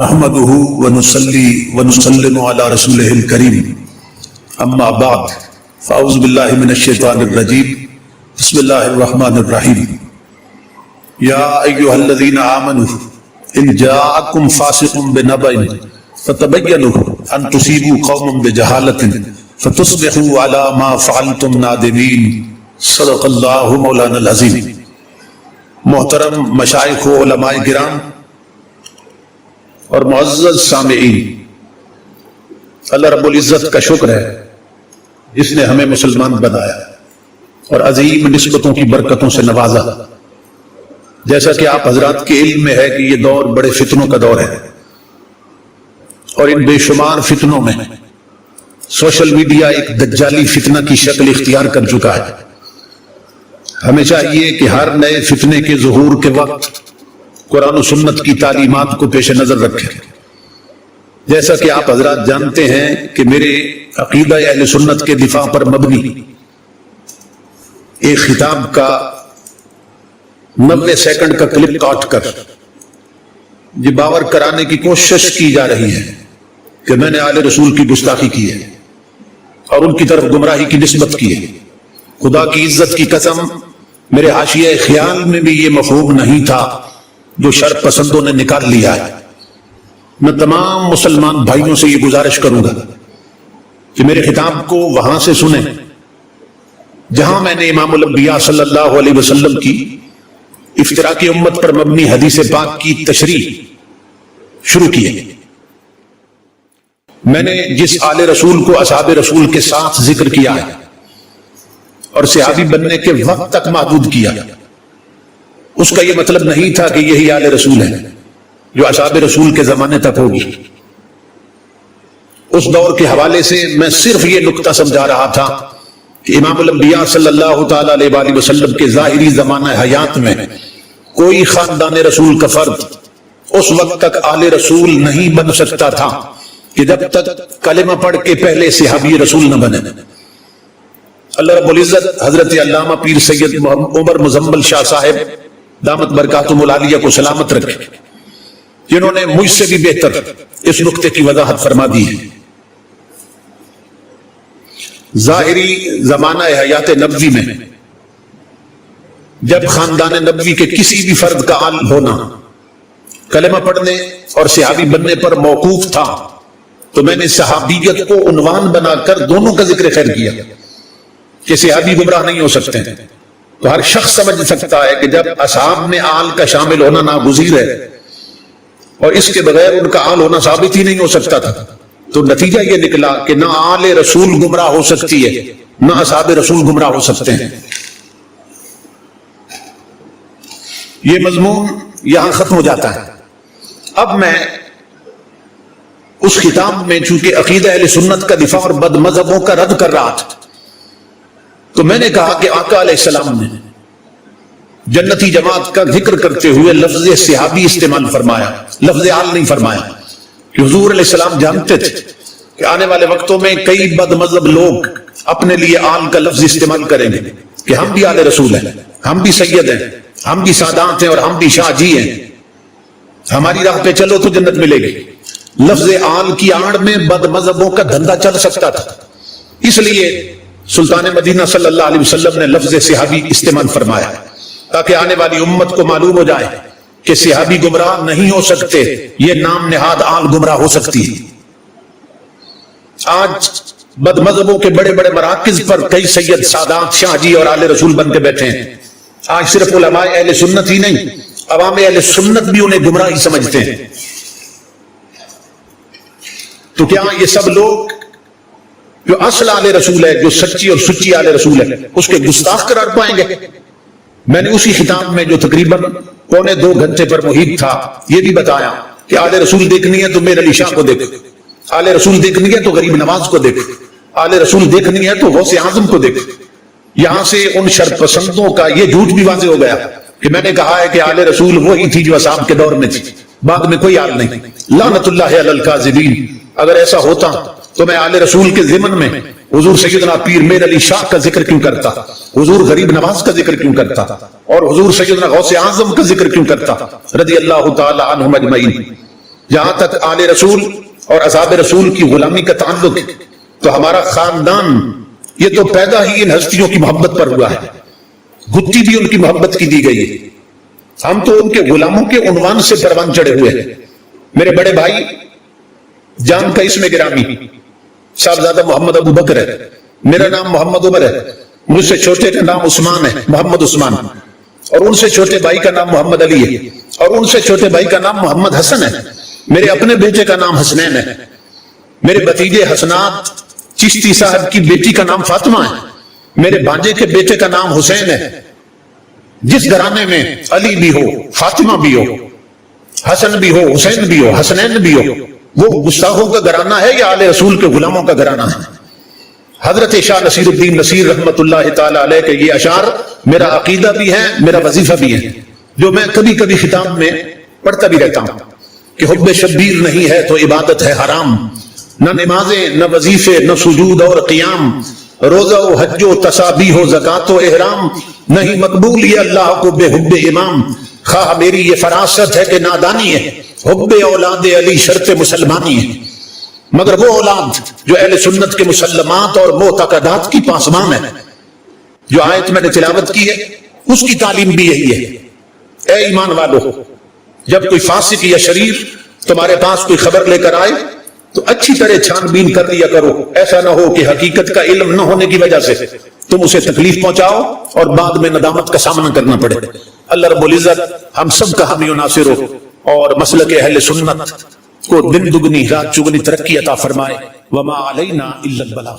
احمدہ ونصلی ونسلم علی رسولہ الکریم اما بعد فاعوذ باللہ من الشیطان الرجیم بسم اللہ الرحمن الرحیم یا ایہا الذین آمنوا ان جاءکم فاسق بنبأ فتبینوا ان تصیبوا قوما بجہالۃ فتصبحوا علی ما فعلتم نادمین صدق اللہ مولانا العظیم۔ محترم مشائخ و علماء کرام اور معزز سامعین، اللہ رب العزت کا شکر ہے جس نے ہمیں مسلمان بنایا اور عظیم نسبتوں کی برکتوں سے نوازا۔ جیسا کہ آپ حضرات کے علم میں ہے کہ یہ دور بڑے فتنوں کا دور ہے، اور ان بے شمار فتنوں میں سوشل میڈیا ایک دجالی فتنہ کی شکل اختیار کر چکا ہے۔ ہمیں چاہیے کہ ہر نئے فتنے کے ظہور کے وقت قرآن و سنت کی تعلیمات کو پیش نظر رکھیں۔ جیسا کہ آپ حضرات جانتے ہیں کہ میرے عقیدہ اہل سنت کے دفاع پر مبنی ایک خطاب کا 90 سیکنڈ کا کلپ کاٹ کر یہ باور کرانے کی کوشش کی جا رہی ہے کہ میں نے آل رسول کی گستاخی کی ہے اور ان کی طرف گمراہی کی نسبت کی ہے۔ خدا کی عزت کی قسم، میرے حاشیہ خیال میں بھی یہ مفہوم نہیں تھا جو شر پسندوں نے نکال لیا ہے۔ میں تمام مسلمان بھائیوں سے یہ گزارش کروں گا کہ میرے خطاب کو وہاں سے سنیں جہاں میں نے امام الانبیاء صلی اللہ علیہ وسلم کی افتراقی امت پر مبنی حدیث پاک کی تشریح شروع کی ہے۔ میں نے جس آل رسول کو اصحاب رسول کے ساتھ ذکر کیا ہے اور صحابی بننے کے وقت تک محدود کیا، اس کا یہ مطلب نہیں تھا کہ یہی آل رسول ہے جو اصحاب رسول کے زمانے تک ہوگی۔ اس دور کے حوالے سے میں صرف یہ نقطہ سمجھا رہا تھا کہ امام الانبیاء صلی اللہ تعالی علیہ وآلہ وسلم کے ظاہری زمانہ حیات میں کوئی خاندان رسول کا فرد اس وقت تک آل رسول نہیں بن سکتا تھا کہ جب تک کلمہ پڑھ کے پہلے صحابی رسول نہ بنے۔ اللہ رب العزت حضرت علامہ پیر سید عمر مزمل شاہ صاحب دامت برکاتہم العالیہ کو سلامت رکھے، جنہوں نے مجھ سے بھی بہتر اس نقطے کی وضاحت فرما دی ہے۔ ظاہری زمانہ حیات نبوی میں جب خاندان نبوی کے کسی بھی فرد کا آل ہونا کلمہ پڑھنے اور صحابی بننے پر موقوف تھا، تو میں نے صحابیت کو عنوان بنا کر دونوں کا ذکر خیر کیا کہ صحابی گمراہ نہیں ہو سکتے ہیں۔ تو ہر شخص سمجھ سکتا ہے کہ جب اصحاب میں آل کا شامل ہونا ناگزیر ہے اور اس کے بغیر ان کا آل ہونا ثابت ہی نہیں ہو سکتا تھا، تو نتیجہ یہ نکلا کہ نہ آل رسول گمراہ ہو سکتی ہے نہ اصحاب رسول گمراہ ہو سکتے ہیں۔ یہ مضمون یہاں ختم ہو جاتا ہے۔ اب میں اس خطاب میں چونکہ عقیدہ اہل سنت کا دفاع اور بد مذہبوں کا رد کر رہا تھا، تو میں نے کہا کہ آقا علیہ السلام نے جنتی جماعت کا ذکر کرتے ہوئے لفظ صحابی استعمال فرمایا، لفظ آل نہیں فرمایا، کہ حضور علیہ السلام جانتے تھے کہ آنے والے وقتوں میں کئی بد مذہب لوگ اپنے لیے آل کا لفظ استعمال کریں گے کہ ہم بھی آل رسول ہیں، ہم بھی سید ہیں، ہم بھی سادات ہیں اور ہم بھی شاہ جی ہیں، ہماری راہ پہ چلو تو جنت ملے گی۔ لفظ آل کی آڑ میں بد مذہبوں کا دھندا چل سکتا تھا، اس لیے سلطان مدینہ صلی اللہ علیہ وسلم نے لفظ صحابی استعمال فرمایا تاکہ آنے والی امت کو معلوم ہو جائے کہ صحابی گمراہ نہیں ہو سکتے، یہ نام نہاد آل گمراہ ہو سکتی ہے۔ آج بد مذہبوں کے بڑے بڑے مراکز پر کئی سید، سادات، شاہ جی اور آل رسول بن کے بیٹھے ہیں۔ آج صرف علماء اہل سنت ہی نہیں، عوام اہل سنت بھی انہیں گمراہی سمجھتے ہیں۔ تو کیا یہ سب لوگ جو اصل آل رسول ہے، جو سچی اور سچی آل رسول ہے، اس کے گستاخ قرار پائیں گے؟ میں نے اسی خطاب میں جو تقریباً 1.25 گھنٹے پر محیط تھا یہ بھی بتایا کہ آل رسول دیکھنی ہے تو میر علی شاہ کو دیکھو، آل رسول دیکھنی ہے تو غریب نواز کو دیکھو، آل رسول دیکھنی ہے تو غوث اعظم کو دیکھو۔ یہاں سے ان شر پسندوں کا یہ جھوٹ بھی واضح ہو گیا کہ میں نے کہا ہے کہ آل رسول وہی تھی جو اصحاب کے دور میں تھی، بعد میں کوئی آل نہیں۔ لعنت اللہ علی الکاذبین۔ اگر ایسا ہوتا تو میں آل رسول کے ضمن میں حضور سیدنا پیر میر علی شاہ کا ذکر کیوں کرتا، حضور غریب نواز کا ذکر کیوں کرتا، اور حضور سیدنا غوث اعظم کا ذکر کیوں کرتا رضی اللہ تعالی عنہم اجمعین؟ جہاں تک آل رسول اور اصحاب رسول کی غلامی کا تعلق ہے تو ہمارا خاندان یہ تو پیدا ہی ان ہستیوں کی محبت پر ہوا ہے، گتی بھی ان کی محبت کی دی گئی ہے، ہم تو ان کے غلاموں کے عنوان سے پروان چڑھے ہوئے ہیں۔ میرے بڑے بھائی جان کا اسم گرامی صاحبزادہ محمد ابو بکر ہے، میرا نام محمد عمر ہے، مجھ سے چھوٹے کا نام عثمان ہے، محمد عثمان، اور ان سے چھوٹے بھائی کا نام محمد علی ہے، اور ان سے چھوٹے بھائی کا نام محمد حسن ہے، میرے اپنے بیٹے کا نام حسنین ہے، میرے بھتیجے حسنات چشتی صاحب کی بیٹی کا نام فاطمہ ہے، میرے بھانجے کے بیٹے کا نام حسین ہے۔ جس گھرانے میں علی بھی ہو، فاطمہ بھی ہو، حسن بھی ہو، حسین بھی ہو، حسنین بھی ہو، وہ گستاخوں کا گھرانہ ہے یا آل رسول کے غلاموں کا گھرانہ ہے؟ حضرت شاہ نصیر الدین نصیر رحمت اللہ تعالی علیہ کے یہ اشعار میرا عقیدہ بھی ہے، میرا وظیفہ بھی ہے، جو میں کبھی کبھی خطاب میں پڑھتا بھی رہتا ہوں کہ حب شبیر نہیں ہے تو عبادت ہے حرام، نہ نمازیں نہ وظیفے نہ سجود اور قیام، روزہ و حج و تسابیح و زکوٰۃ و احرام، نہیں مقبول یہ اللہ کو بے حب امام، خواہ میری یہ فراست ہے کہ نادانی ہے، حب اولاد علی شرط مسلمانی ہے۔ مگر وہ اولاد جو اہل سنت کے مسلمات اور معتقدات کی پاسبان ہے، جو آیت میں نے تلاوت کی ہے اس کی تعلیم بھی یہی ہے۔ اے ایمان والو، جب کوئی فاسق یا شریر تمہارے پاس کوئی خبر لے کر آئے تو اچھی طرح چھان بین کر لیا کرو، ایسا نہ ہو کہ حقیقت کا علم نہ ہونے کی وجہ سے تم اسے تکلیف پہنچاؤ اور بعد میں ندامت کا سامنا کرنا پڑے۔ اللہ رب العزت ہم سب کا حامی و ناصر ہو اور مسلک اہل سنت کو دن دگنی رات چگنی ترقی عطا فرمائے۔ وما علینا الا البلاغ۔